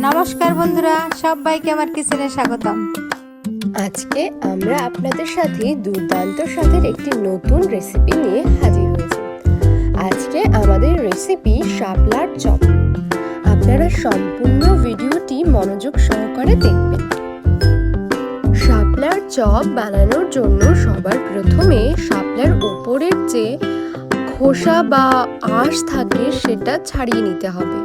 নমস্কার বন্ধুরা, সবাইকে আমার কিচেনে স্বাগতম। আজকে আমরা আপনাদের সাথে দুর্দান্ত স্বাদের একটি নতুন রেসিপি নিয়ে হাজির হয়েছি। আজকে আমাদের রেসিপি শাপলার চপ। আপনারা সম্পূর্ণ ভিডিওটি মনোযোগ সহকারে দেখবেন। শাপলার চপ বানানোর জন্য সবার প্রথমে শাপলার উপরের যে খোসা বা আঁশ থাকে সেটা ছাড়িয়ে নিতে হবে।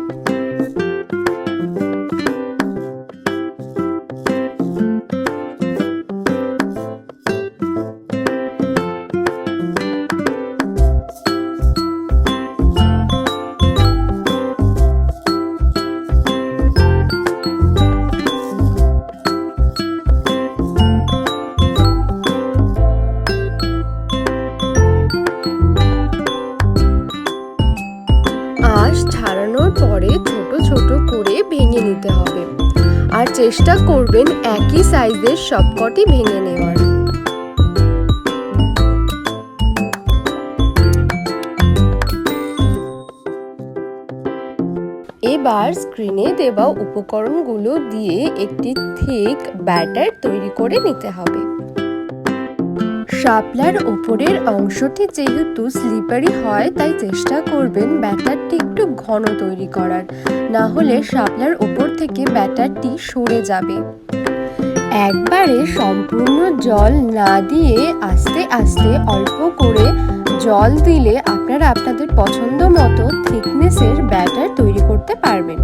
আঁশ ছাড়ানোর পরে ছোট ছোট করে ভেঙে নিতে হবে, আর চেষ্টা করবেন একই সাইজের সবকটি ভেঙে নেওয়ার। এবার স্ক্রিনে দেওয়া উপকরণগুলো দিয়ে একটি থিক ব্যাটার তৈরি করে নিতে হবে। শাপলার উপরের অংশটি যেহেতু স্লিপারি হয়, তাই চেষ্টা করবেন ব্যাটারটি একটু ঘন তৈরি করার, না হলে শাপলার উপর থেকে ব্যাটারটি সরে যাবে। একবারে সম্পূর্ণ জল না দিয়ে আস্তে আস্তে অল্প করে জল দিলে আপনারা আপনাদের পছন্দ মতো থিকনেসের ব্যাটার তৈরি করতে পারবেন।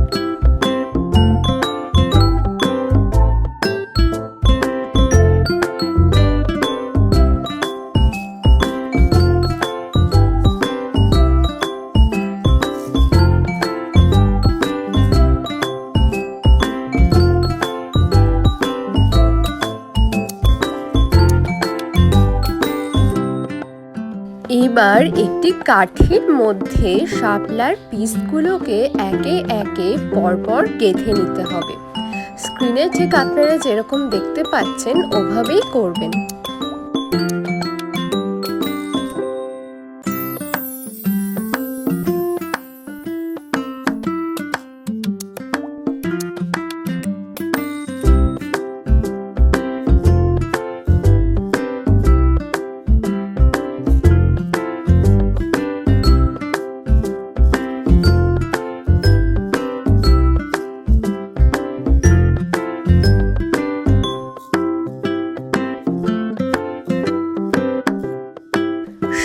এবার একটি কাঠির মধ্যে শাপলার পিসগুলোকে একে একে পরপর গেঁথে নিতে হবে। স্ক্রিনে ঠিক আপনারা যেরকম দেখতে পাচ্ছেন ওভাবেই করবেন।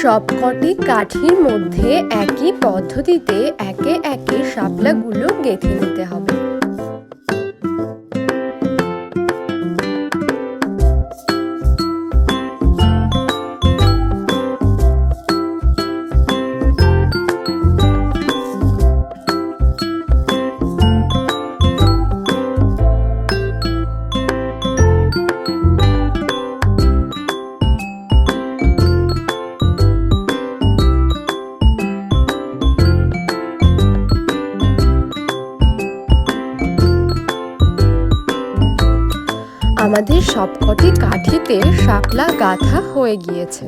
সবকটি কাঠির মধ্যে একই পদ্ধতিতে একে একে শাপলাগুলো গেঁথে নিতে হবে। আমাদের সবকটি কাঠিতে শাপলা গাঁথা হয়ে গিয়েছে।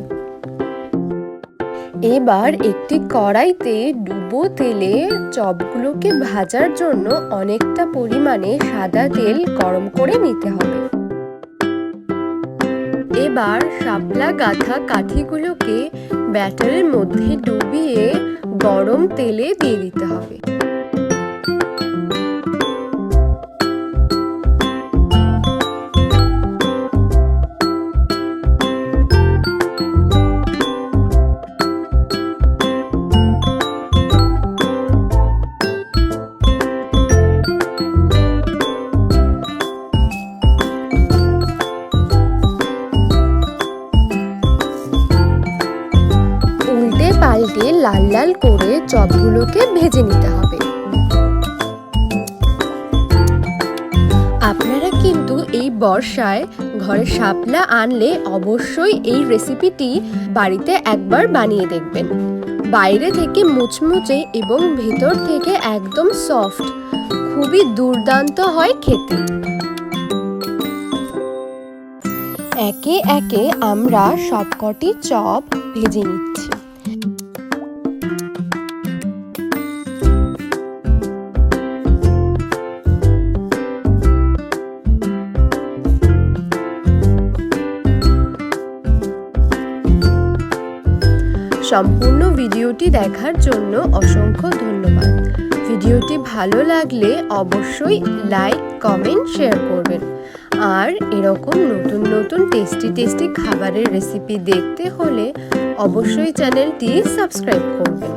এবার একটি কড়াইতে ডুবো তেলে চপগুলোকে ভাজার জন্য অনেকটা পরিমাণে সাদা তেল গরম করে নিতে হবে। এবার শাপলা গাঁথা কাঠিগুলোকে ব্যাটারের মধ্যে ডুবিয়ে গরম তেলে দিয়ে দিতে হবে। পাল্টে লাল লাল করে চপগুলোকে ভেজে নিতে হবে। আপনারা কিন্তু এই বর্ষায় ঘরে শাপলা আনলে অবশ্যই এই রেসিপিটি বাড়িতে একবার বানিয়ে দেখবেন। বাইরে থেকে মুচমুচে এবং ভেতর থেকে একদম সফট, খুবই দুর্দান্ত হয় খেতে। একে একে আমরা সবকটি চপ ভেজে নিচ্ছি। সম্পূর্ণ ভিডিওটি দেখার জন্য অসংখ্য ধন্যবাদ। ভিডিওটি ভালো লাগলে অবশ্যই লাইক, কমেন্ট, শেয়ার করবেন। আর এরকম নতুন নতুন টেস্টি খাবারের রেসিপি দেখতে হলে অবশ্যই চ্যানেলটি সাবস্ক্রাইব করবেন।